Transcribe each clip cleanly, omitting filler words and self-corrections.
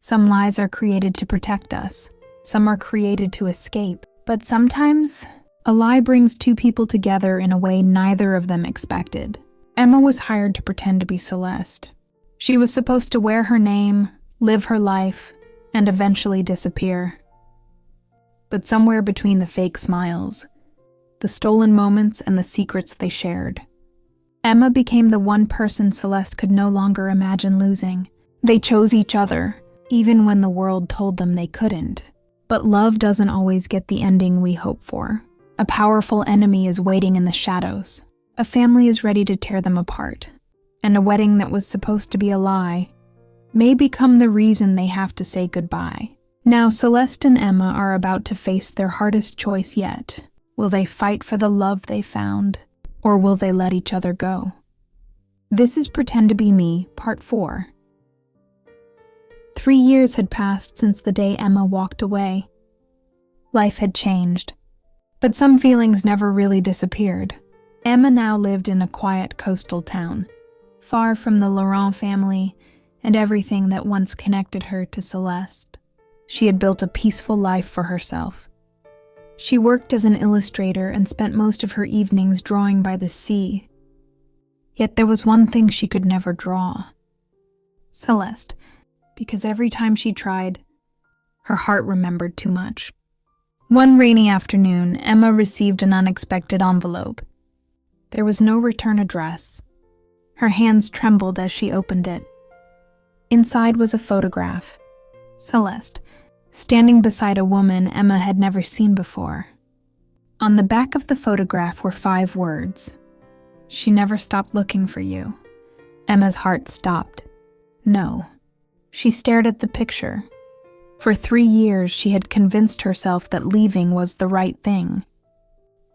Some lies are created to protect us. Some are created to escape. But sometimes, a lie brings two people together in a way neither of them expected. Emma was hired to pretend to be Celeste. She was supposed to wear her name, live her life, and eventually disappear. But somewhere between the fake smiles, the stolen moments, and the secrets they shared, Emma became the one person Celeste could no longer imagine losing. They chose each other, even when the world told them they couldn't. But love doesn't always get the ending we hope for. A powerful enemy is waiting in the shadows. A family is ready to tear them apart. And a wedding that was supposed to be a lie may become the reason they have to say goodbye. Now Celeste and Emma are about to face their hardest choice yet. Will they fight for the love they found, or will they let each other go? This is Pretend to Be Me, Part 4. 3 years had passed since the day Emma walked away. Life had changed, but some feelings never really disappeared. Emma now lived in a quiet coastal town, far from the Laurent family and everything that once connected her to Celeste. She had built a peaceful life for herself. She worked as an illustrator and spent most of her evenings drawing by the sea. Yet there was one thing she could never draw: Celeste, because every time she tried, her heart remembered too much. One rainy afternoon, Emma received an unexpected envelope. There was no return address. Her hands trembled as she opened it. Inside was a photograph. Celeste, standing beside a woman Emma had never seen before. On the back of the photograph were 5 words. "She never stopped looking for you." Emma's heart stopped. No. She stared at the picture. For 3 years, she had convinced herself that leaving was the right thing,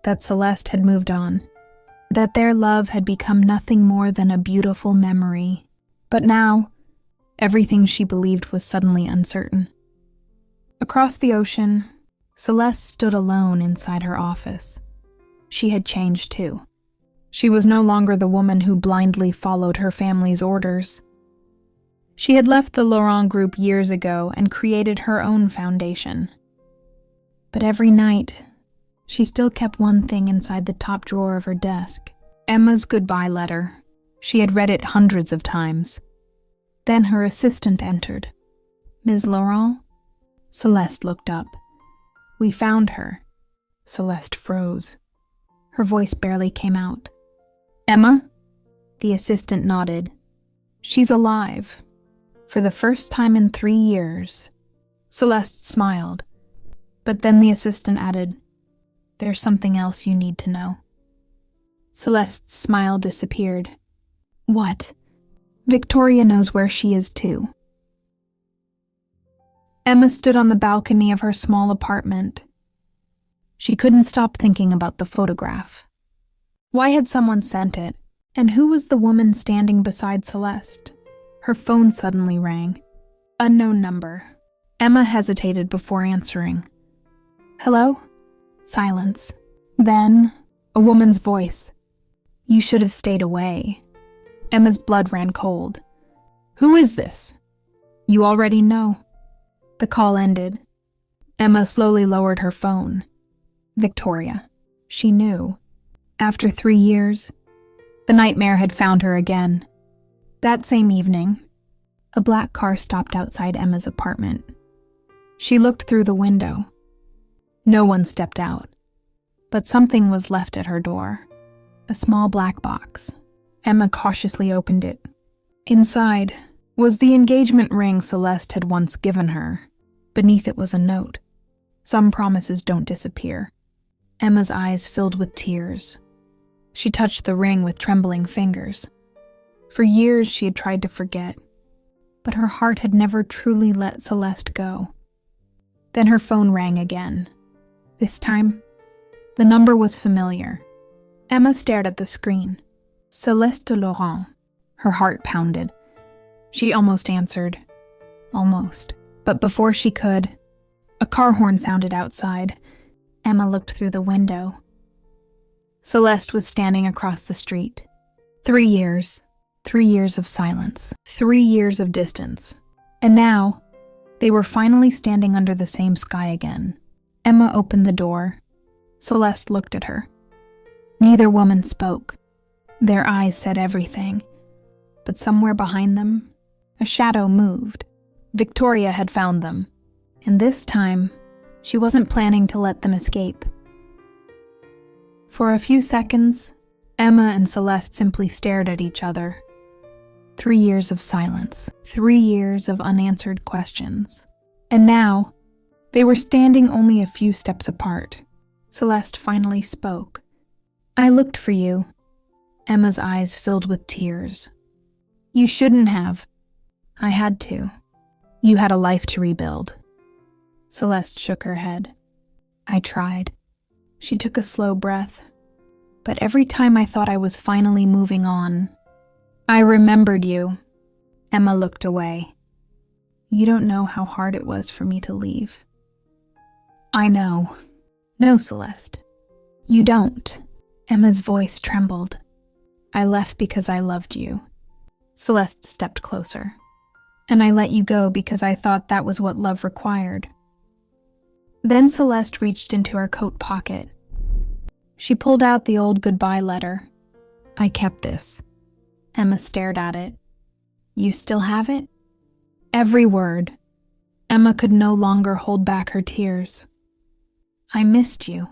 that Celeste had moved on, that their love had become nothing more than a beautiful memory. But now, everything she believed was suddenly uncertain. Across the ocean, Celeste stood alone inside her office. She had changed too. She was no longer the woman who blindly followed her family's orders. She had left the Laurent group years ago and created her own foundation. But every night, she still kept one thing inside the top drawer of her desk: Emma's goodbye letter. She had read it hundreds of times. Then her assistant entered. "Ms. Laurent?" Celeste looked up. "We found her." Celeste froze. Her voice barely came out. "Emma?" The assistant nodded. "She's alive. For the first time in 3 years." Celeste smiled. But then the assistant added, "There's something else you need to know." Celeste's smile disappeared. "What?" "Victoria knows where she is too." Emma stood on the balcony of her small apartment. She couldn't stop thinking about the photograph. Why had someone sent it? And who was the woman standing beside Celeste? Her phone suddenly rang. Unknown number. Emma hesitated before answering. "Hello?" Silence. Then, a woman's voice. "You should have stayed away." Emma's blood ran cold. "Who is this?" "You already know." The call ended. Emma slowly lowered her phone. Victoria. She knew. After 3 years, the nightmare had found her again. That same evening, a black car stopped outside Emma's apartment. She looked through the window. No one stepped out, but something was left at her door. A small black box. Emma cautiously opened it. Inside was the engagement ring Celeste had once given her. Beneath it was a note. Some promises don't disappear. Emma's eyes filled with tears. She touched the ring with trembling fingers. For years she had tried to forget, but her heart had never truly let Celeste go. Then her phone rang again. This time, the number was familiar. Emma stared at the screen. Celeste Laurent. Her heart pounded. She almost answered. Almost. But before she could, a car horn sounded outside. Emma looked through the window. Celeste was standing across the street. 3 years. 3 years of silence. 3 years of distance. And now, They were finally standing under the same sky again. Emma opened the door. Celeste looked at her. Neither woman spoke. Their eyes said everything. But somewhere behind them, a shadow moved. Victoria had found them. And this time, she wasn't planning to let them escape. For a few seconds, Emma and Celeste simply stared at each other. 3 years of silence, 3 years of unanswered questions. And now, they were standing only a few steps apart. Celeste finally spoke. "I looked for you." Emma's eyes filled with tears. "You shouldn't have." "I had to. You had a life to rebuild." Celeste shook her head. "I tried." She took a slow breath. "But every time I thought I was finally moving on, I remembered you." Emma looked away. "You don't know how hard it was for me to leave." "I know." "No, Celeste. You don't." Emma's voice trembled. "I left because I loved you." Celeste stepped closer. "And I let you go because I thought that was what love required." Then Celeste reached into her coat pocket. She pulled out the old goodbye letter. "I kept this." Emma stared at it. "You still have it?" Every word. Emma could no longer hold back her tears. "I missed you."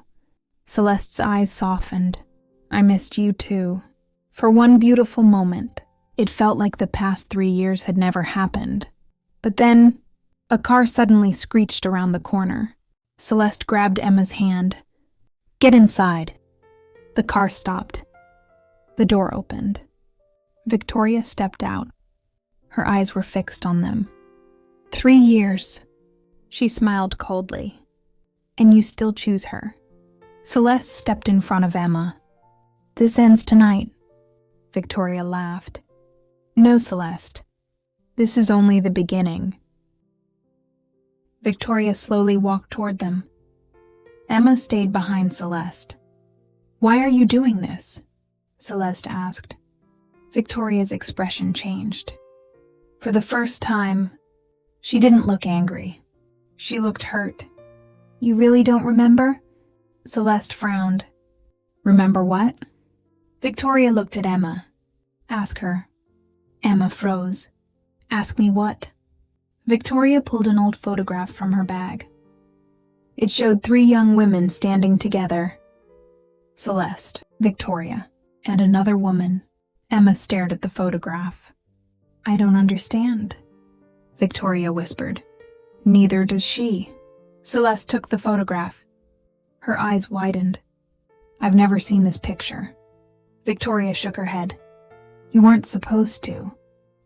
Celeste's eyes softened. "I missed you too." For one beautiful moment, it felt like the past 3 years had never happened. But then, a car suddenly screeched around the corner. Celeste grabbed Emma's hand. "Get inside." The car stopped. The door opened. Victoria stepped out. Her eyes were fixed on them. 3 years. She smiled coldly. "And you still choose her." Celeste stepped in front of Emma. "This ends tonight." Victoria laughed. "No, Celeste. This is only the beginning." Victoria slowly walked toward them. Emma stayed behind Celeste. "Why are you doing this?" Celeste asked. Victoria's expression changed. For the first time, she didn't look angry. She looked hurt. "You really don't remember?" Celeste frowned. "Remember what?" Victoria looked at Emma. "Ask her." Emma froze. "Ask me what?" Victoria pulled an old photograph from her bag. It showed 3 young women standing together. Celeste, Victoria, and another woman. Emma stared at the photograph. "I don't understand," Victoria whispered. "Neither does she." Celeste took the photograph. Her eyes widened. "I've never seen this picture." Victoria shook her head. "You weren't supposed to."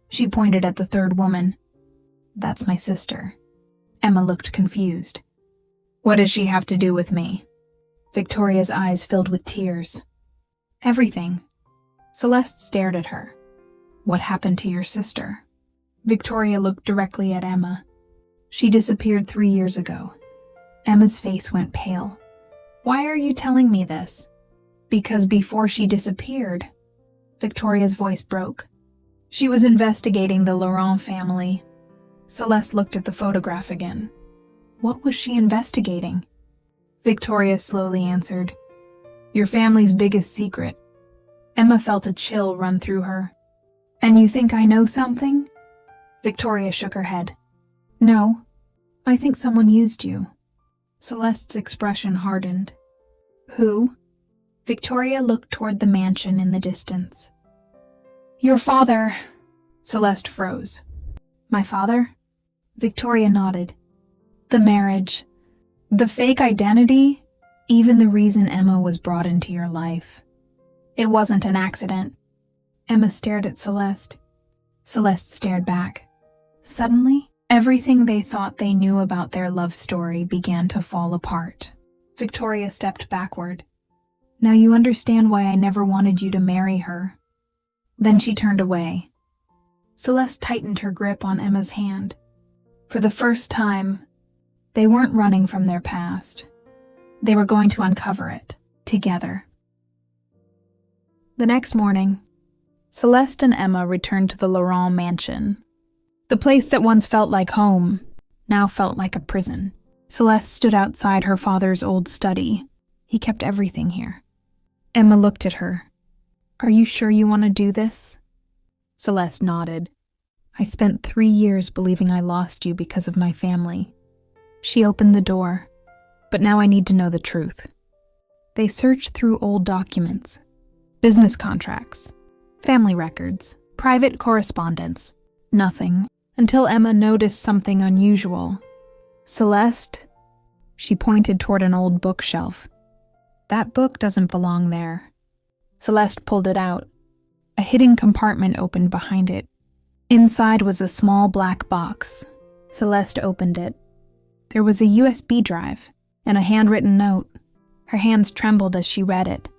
She pointed at the 3rd woman. "That's my sister." Emma looked confused. "What does she have to do with me?" Victoria's eyes filled with tears. "Everything." Celeste stared at her. "What happened to your sister?" Victoria looked directly at Emma. "She disappeared 3 years ago." Emma's face went pale. "Why are you telling me this?" "Because before she disappeared," Victoria's voice broke. "She was investigating the Laurent family." Celeste looked at the photograph again. "What was she investigating?" Victoria slowly answered, "Your family's biggest secret." Emma felt a chill run through her. "And you think I know something?" Victoria shook her head. "No, I think someone used you." Celeste's expression hardened. "Who?" Victoria looked toward the mansion in the distance. "Your father." Celeste froze. "My father?" Victoria nodded. "The marriage, the fake identity, even the reason Emma was brought into your life. It wasn't an accident." Emma stared at Celeste. Celeste stared back. Suddenly, everything they thought they knew about their love story began to fall apart. Victoria stepped backward. "Now you understand why I never wanted you to marry her." Then she turned away. Celeste tightened her grip on Emma's hand. For the first time, they weren't running from their past. They were going to uncover it, together. The next morning, Celeste and Emma returned to the Laurent mansion. The place that once felt like home now felt like a prison. Celeste stood outside her father's old study. He kept everything here. Emma looked at her. "Are you sure you want to do this?" Celeste nodded. "I spent 3 years believing I lost you because of my family." She opened the door. "But now I need to know the truth." They searched through old documents, business contracts, family records, private correspondence. Nothing, until Emma noticed something unusual. "Celeste?" She pointed toward an old bookshelf. "That book doesn't belong there." Celeste pulled it out. A hidden compartment opened behind it. Inside was a small black box. Celeste opened it. There was a USB drive and a handwritten note. Her hands trembled as she read it.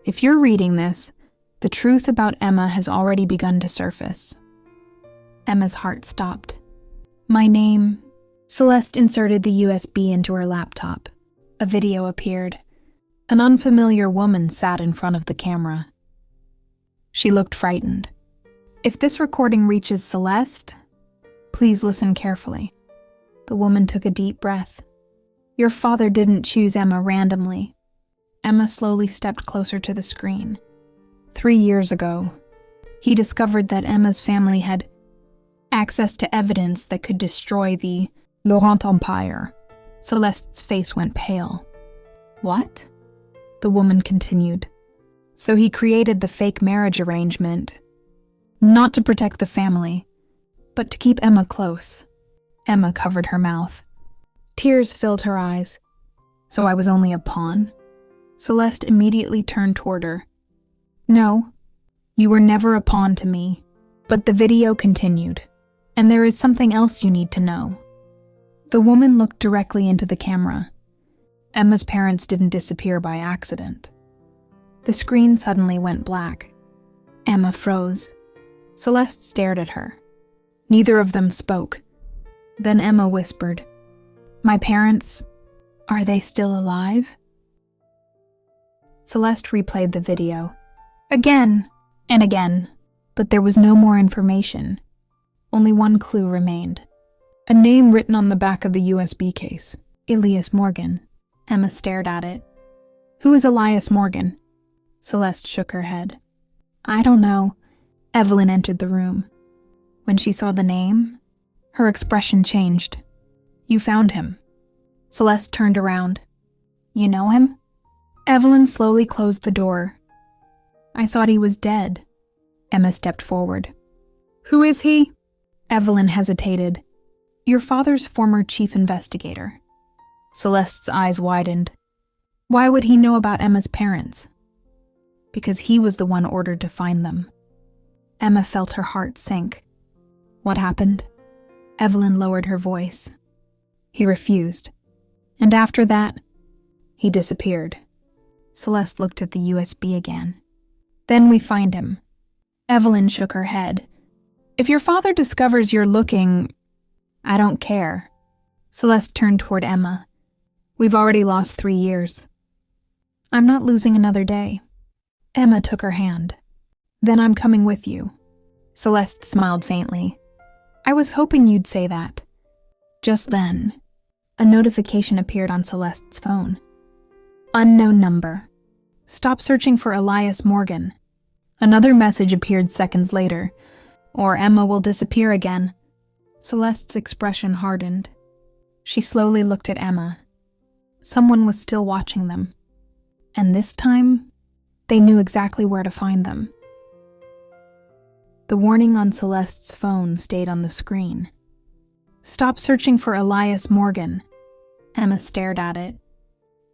"If you're reading this, the truth about Emma has already begun to surface." Emma's heart stopped. "My name..." Celeste inserted the USB into her laptop. A video appeared. An unfamiliar woman sat in front of the camera. She looked frightened. "If this recording reaches Celeste, please listen carefully." The woman took a deep breath. "Your father didn't choose Emma randomly." Emma slowly stepped closer to the screen. 3 years ago, he discovered that Emma's family had access to evidence that could destroy the Laurent Empire. Celeste's face went pale. "What?" The woman continued. "So he created the fake marriage arrangement, not to protect the family, but to keep Emma close." Emma covered her mouth. Tears filled her eyes. "So I was only a pawn?" Celeste immediately turned toward her. "No, you were never a pawn to me." But the video continued. "And there is something else you need to know." The woman looked directly into the camera. Emma's parents didn't disappear by accident. The screen suddenly went black. Emma froze. Celeste stared at her. Neither of them spoke. Then Emma whispered, "My parents, are they still alive?" Celeste replayed the video. Again and again, but there was no more information. Only one clue remained. A name written on the back of the USB case. Elias Morgan. Emma stared at it. "Who is Elias Morgan?" Celeste shook her head. "I don't know." Evelyn entered the room. When she saw the name, her expression changed. "You found him." Celeste turned around. "You know him?" Evelyn slowly closed the door. "I thought he was dead." Emma stepped forward. "Who is he?" Evelyn hesitated. "Your father's former chief investigator." Celeste's eyes widened. "Why would he know about Emma's parents?" "Because he was the one ordered to find them." Emma felt her heart sink. "What happened?" Evelyn lowered her voice. "He refused. And after that, he disappeared." Celeste looked at the USB again. "Then we find him." Evelyn shook her head. "If your father discovers you're looking, I don't care." Celeste turned toward Emma. "We've already lost 3 years." "I'm not losing another day." Emma took her hand. "Then I'm coming with you." Celeste smiled faintly. "I was hoping you'd say that." Just then, a notification appeared on Celeste's phone. "Unknown number. Stop searching for Elias Morgan." Another message appeared seconds later. "Or Emma will disappear again." Celeste's expression hardened. She slowly looked at Emma. Someone was still watching them. And this time, they knew exactly where to find them. The warning on Celeste's phone stayed on the screen. "Stop searching for Elias Morgan." Emma stared at it.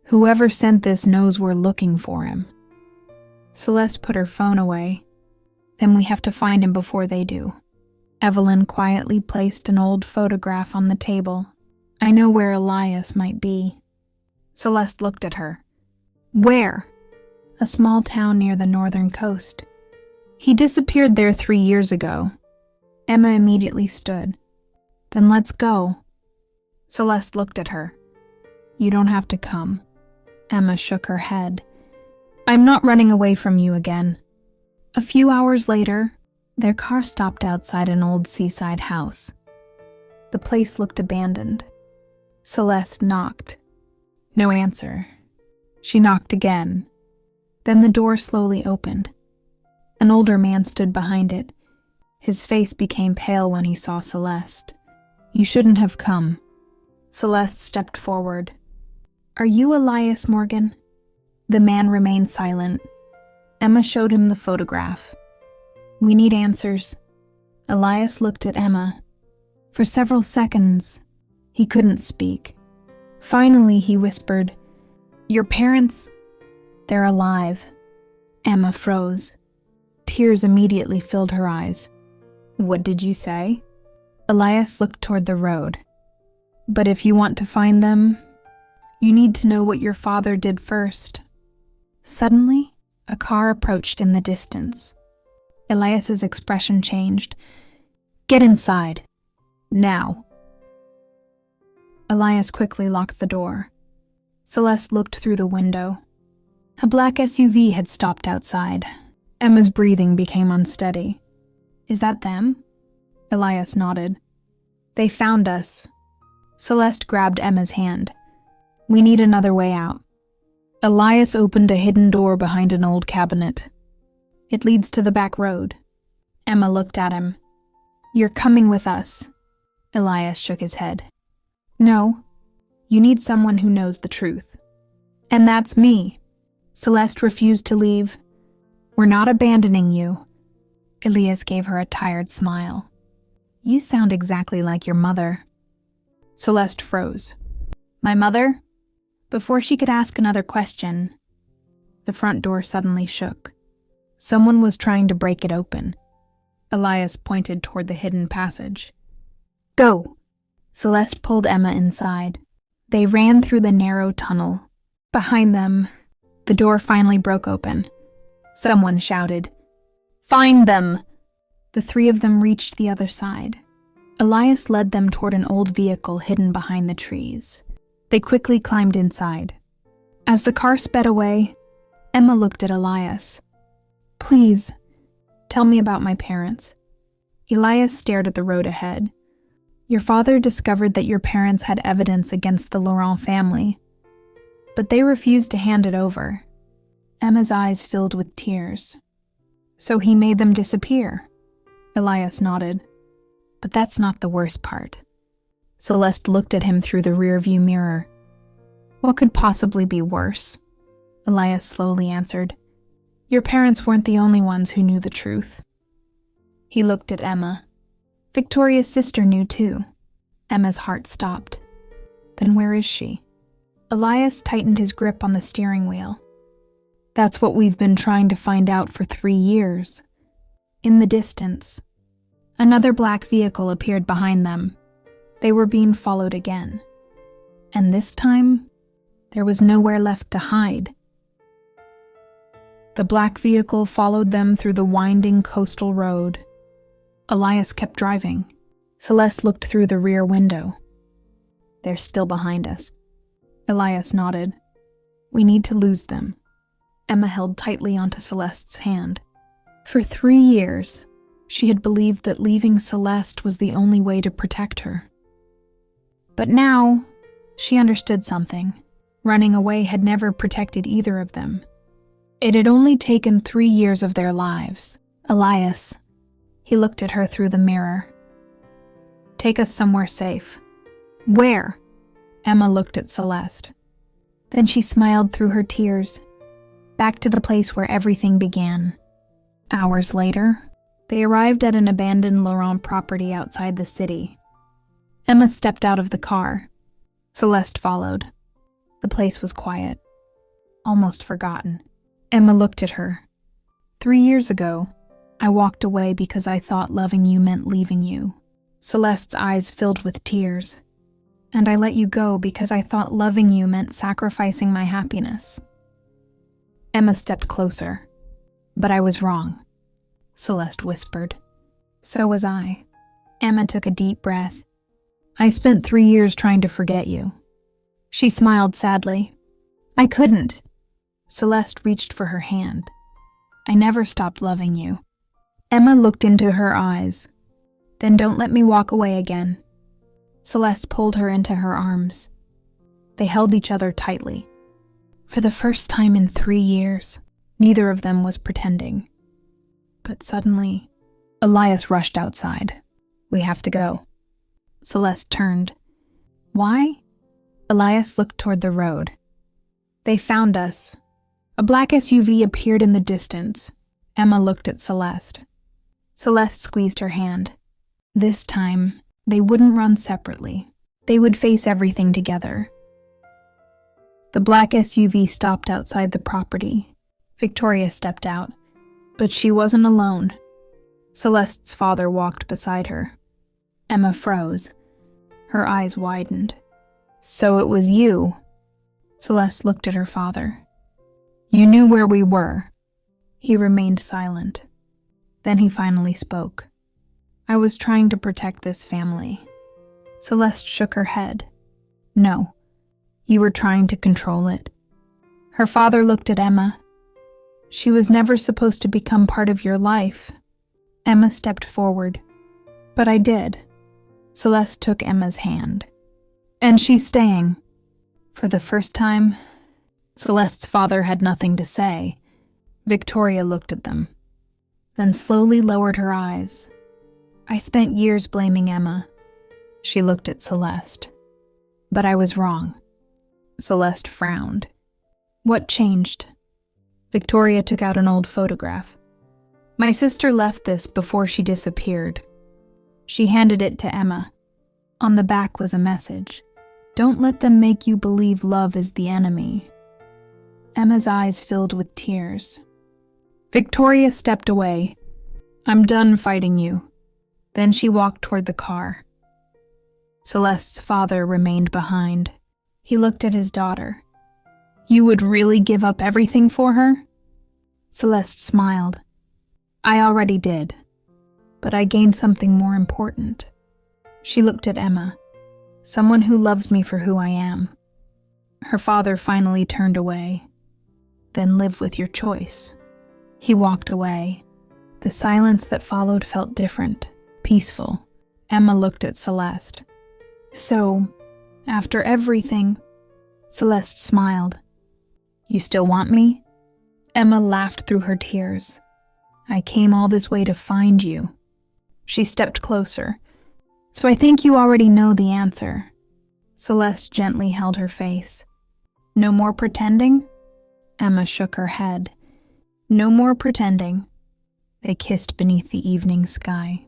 "Whoever sent this knows we're looking for him." Celeste put her phone away. "Then we have to find him before they do." Evelyn quietly placed an old photograph on the table. "I know where Elias might be." Celeste looked at her. "Where?" "A small town near the northern coast. He disappeared there 3 years ago." Emma immediately stood. "Then let's go." Celeste looked at her. "You don't have to come." Emma shook her head. "I'm not running away from you again." A few hours later, their car stopped outside an old seaside house. The place looked abandoned. Celeste knocked. No answer. She knocked again. Then the door slowly opened. An older man stood behind it. His face became pale when he saw Celeste. "You shouldn't have come." Celeste stepped forward. "Are you Elias Morgan?" The man remained silent. Emma showed him the photograph. "We need answers." Elias looked at Emma. For several seconds, he couldn't speak. Finally, he whispered, "Your parents, they're alive." Emma froze. Tears immediately filled her eyes. "What did you say?" Elias looked toward the road. "But if you want to find them, you need to know what your father did first." Suddenly, a car approached in the distance. Elias's expression changed. "Get inside. Now." Elias quickly locked the door. Celeste looked through the window. A black SUV had stopped outside. Emma's breathing became unsteady. "Is that them?" Elias nodded. "They found us." Celeste grabbed Emma's hand. "We need another way out." Elias opened a hidden door behind an old cabinet. "It leads to the back road." Emma looked at him. "You're coming with us." Elias shook his head. "No, you need someone who knows the truth." "And that's me." Celeste refused to leave. "We're not abandoning you." Elias gave her a tired smile. "You sound exactly like your mother." Celeste froze. "My mother?" Before she could ask another question, the front door suddenly shook. Someone was trying to break it open. Elias pointed toward the hidden passage. "Go!" Celeste pulled Emma inside. They ran through the narrow tunnel. Behind them, the door finally broke open. Someone shouted, "Find them!" The three of them reached the other side. Elias led them toward an old vehicle hidden behind the trees. They quickly climbed inside. As the car sped away, Emma looked at Elias. "Please, tell me about my parents." Elias stared at the road ahead. "Your father discovered that your parents had evidence against the Laurent family, but they refused to hand it over." Emma's eyes filled with tears. "So he made them disappear?" Elias nodded. "But that's not the worst part." Celeste looked at him through the rearview mirror. "What could possibly be worse?" Elias slowly answered, "Your parents weren't the only ones who knew the truth." He looked at Emma. "Victoria's sister knew too." Emma's heart stopped. "Then where is she?" Elias tightened his grip on the steering wheel. "That's what we've been trying to find out for 3 years." In the distance, another black vehicle appeared behind them. They were being followed again. And this time, there was nowhere left to hide. The black vehicle followed them through the winding coastal road. Elias kept driving. Celeste looked through the rear window. "They're still behind us." Elias nodded. "We need to lose them." Emma held tightly onto Celeste's hand. For 3 years, she had believed that leaving Celeste was the only way to protect her. But now, she understood something. Running away had never protected either of them. It had only taken 3 years of their lives. "Elias," he looked at her through the mirror. "Take us somewhere safe." "Where?" Emma looked at Celeste. Then she smiled through her tears. "Back to the place where everything began." Hours later, they arrived at an abandoned Laurent property outside the city. Emma stepped out of the car. Celeste followed. The place was quiet, almost forgotten. Emma looked at her. 3 years ago, I walked away because I thought loving you meant leaving you." Celeste's eyes filled with tears. "And I let you go because I thought loving you meant sacrificing my happiness." Emma stepped closer. "But I was wrong," Celeste whispered. "So was I." Emma took a deep breath. "I spent 3 years trying to forget you." She smiled sadly. "I couldn't." Celeste reached for her hand. "I never stopped loving you." Emma looked into her eyes. "Then don't let me walk away again." Celeste pulled her into her arms. They held each other tightly. For the first time in 3 years, neither of them was pretending. But suddenly, Elias rushed outside. "We have to go." Celeste turned. "Why?" Elias looked toward the road. "They found us." A black SUV appeared in the distance. Emma looked at Celeste. Celeste squeezed her hand. This time, they wouldn't run separately. They would face everything together. The black SUV stopped outside the property. Victoria stepped out, but she wasn't alone. Celeste's father walked beside her. Emma froze. Her eyes widened. "So it was you?" Celeste looked at her father. "You knew where we were." He remained silent. Then he finally spoke. "I was trying to protect this family." Celeste shook her head. "No, you were trying to control it." Her father looked at Emma. "She was never supposed to become part of your life." Emma stepped forward. "But I did." Celeste took Emma's hand. "And she's staying." For the first time, Celeste's father had nothing to say. Victoria looked at them, then slowly lowered her eyes. "I spent years blaming Emma." She looked at Celeste. "But I was wrong." Celeste frowned. "What changed?" Victoria took out an old photograph. "My sister left this before she disappeared." She handed it to Emma. On the back was a message. "Don't let them make you believe love is the enemy." Emma's eyes filled with tears. Victoria stepped away. "I'm done fighting you." Then she walked toward the car. Celeste's father remained behind. He looked at his daughter. "You would really give up everything for her?" Celeste smiled. "I already did, but I gained something more important." She looked at Emma. "Someone who loves me for who I am." Her father finally turned away. "Then live with your choice." He walked away. The silence that followed felt different, peaceful. Emma looked at Celeste. "So, after everything..." Celeste smiled. "You still want me?" Emma laughed through her tears. "I came all this way to find you." She stepped closer. "So I think you already know the answer." Celeste gently held her face. "No more pretending?" Emma shook her head. "No more pretending." They kissed beneath the evening sky.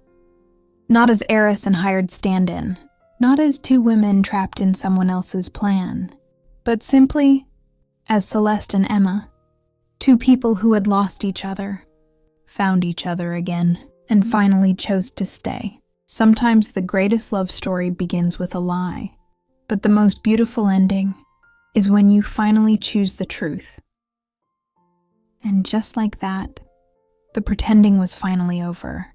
Not as heiress and hired stand-in, not as two women trapped in someone else's plan, but simply as Celeste and Emma, two people who had lost each other, found each other again, and finally chose to stay. Sometimes the greatest love story begins with a lie, but the most beautiful ending is when you finally choose the truth. And just like that, the pretending was finally over.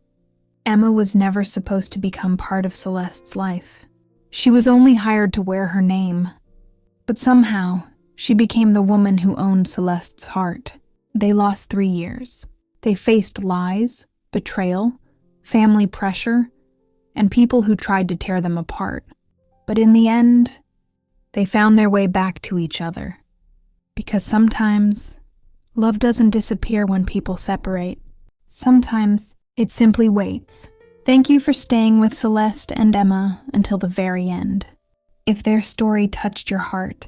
Emma was never supposed to become part of Celeste's life. She was only hired to wear her name. But somehow, she became the woman who owned Celeste's heart. They lost 3 years. They faced lies, betrayal, family pressure, and people who tried to tear them apart. But in the end, they found their way back to each other. Because sometimes, love doesn't disappear when people separate. Sometimes, it simply waits. Thank you for staying with Celeste and Emma until the very end. If their story touched your heart,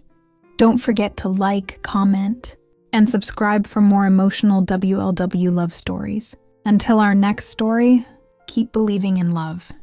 don't forget to like, comment, and subscribe for more emotional WLW love stories. Until our next story, keep believing in love.